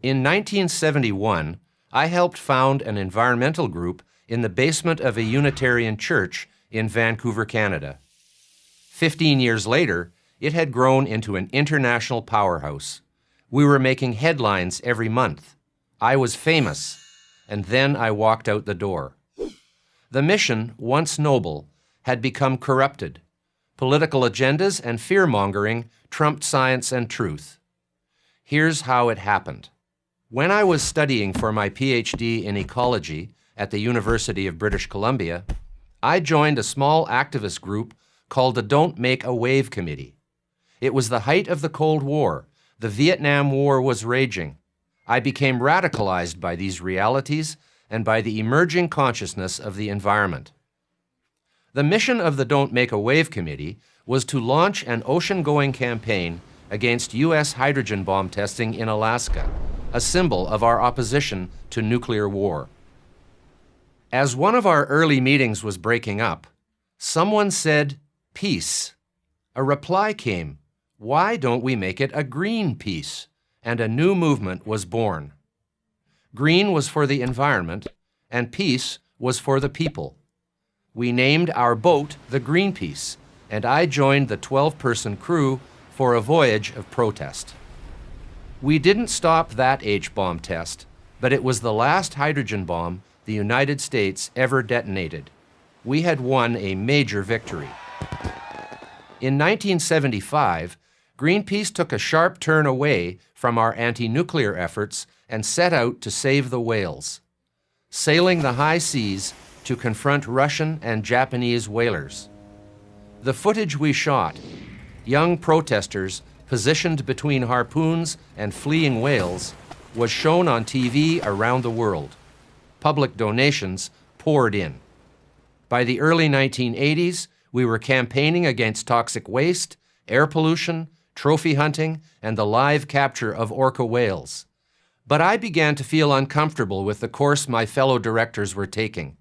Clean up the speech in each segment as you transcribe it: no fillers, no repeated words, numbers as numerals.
In 1971, I helped found an environmental group in the basement of a Unitarian church in Vancouver, Canada. 15 years later, it had grown into an international powerhouse. We were making headlines every month. I was famous, and then I walked out the door. The mission, once noble, had become corrupted. Political agendas and fear-mongering trumped science and truth. Here's how it happened. When I was studying for my PhD in ecology at the University of British Columbia, I joined a small activist group called the Don't Make a Wave Committee. It was the height of the Cold War. The Vietnam War was raging. I became radicalized by these realities and by the emerging consciousness of the environment. The mission of the Don't Make a Wave Committee was to launch an ocean-going campaign against U.S. hydrogen bomb testing in Alaska, a symbol of our opposition to nuclear war. As one of our early meetings was breaking up, someone said, "Peace." A reply came, "Why don't we make it a green peace?" And a new movement was born. Green was for the environment, and peace was for the people. We named our boat the Greenpeace, and I joined the 12-person crew for a voyage of protest. We didn't stop that H-bomb test, but it was the last hydrogen bomb the United States ever detonated. We had won a major victory. In 1975, Greenpeace took a sharp turn away from our anti-nuclear efforts and set out to save the whales, sailing the high seas to confront Russian and Japanese whalers. The footage we shot, young protesters positioned between harpoons and fleeing whales, was shown on TV around the world. Public donations poured in. By the early 1980s, we were campaigning against toxic waste, air pollution, trophy hunting, and the live capture of orca whales. But I began to feel uncomfortable with the course my fellow directors were taking.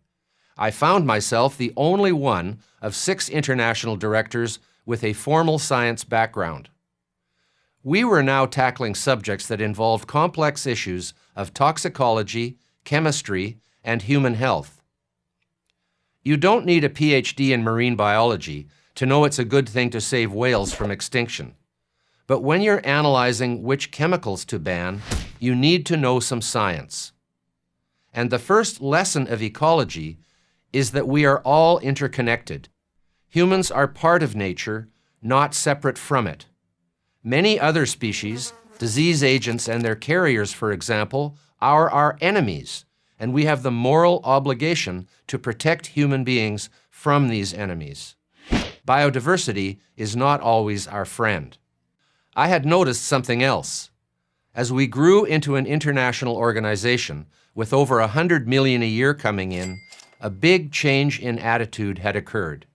I found myself the only one of 6 international directors with a formal science background. We were now tackling subjects that involved complex issues of toxicology, chemistry, and human health. You don't need a PhD in marine biology to know it's a good thing to save whales from extinction. But when you're analyzing which chemicals to ban, you need to know some science. And the first lesson of ecology is that we are all interconnected. Humans are part of nature, not separate from it. Many other species, disease agents and their carriers, for example, are our enemies, and we have the moral obligation to protect human beings from these enemies. Biodiversity is not always our friend. I had noticed something else. As we grew into an international organization with over 100 million a year coming in, a big change in attitude had occurred.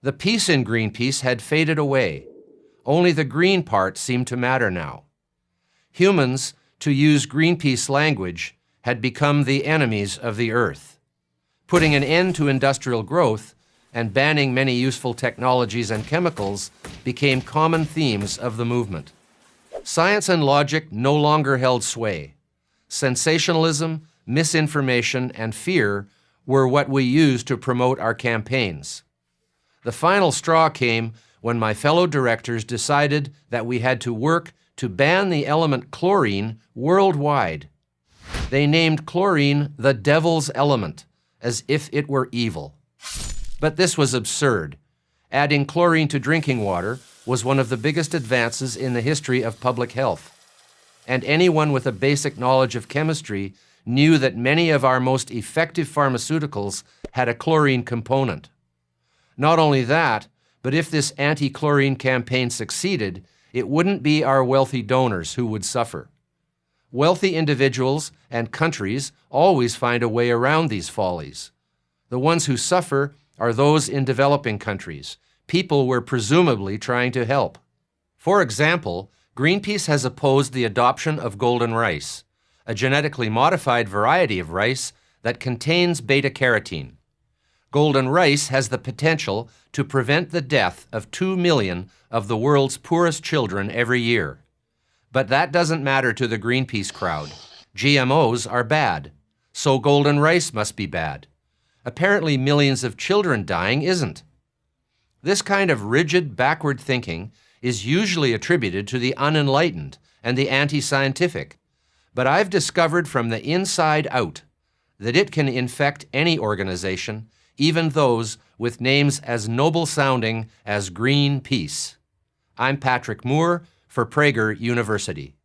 The peace in Greenpeace had faded away. Only the green part seemed to matter now. Humans, to use Greenpeace language, had become the enemies of the earth. Putting an end to industrial growth and banning many useful technologies and chemicals became common themes of the movement. Science and logic no longer held sway. Sensationalism, misinformation, and fear were what we used to promote our campaigns. The final straw came when my fellow directors decided that we had to work to ban the element chlorine worldwide. They named chlorine the devil's element, as if it were evil. But this was absurd. Adding chlorine to drinking water was one of the biggest advances in the history of public health. And anyone with a basic knowledge of chemistry knew that many of our most effective pharmaceuticals had a chlorine component. Not only that, but if this anti-chlorine campaign succeeded, it wouldn't be our wealthy donors who would suffer. Wealthy individuals and countries always find a way around these follies. The ones who suffer are those in developing countries, people we're presumably trying to help. For example, Greenpeace has opposed the adoption of golden rice, a genetically modified variety of rice that contains beta-carotene. Golden rice has the potential to prevent the death of 2 million of the world's poorest children every year. But that doesn't matter to the Greenpeace crowd. GMOs are bad, so golden rice must be bad. Apparently millions of children dying isn't. This kind of rigid, backward thinking is usually attributed to the unenlightened and the anti-scientific. But I've discovered from the inside out that it can infect any organization, even those with names as noble-sounding as Greenpeace. I'm Patrick Moore for Prager University.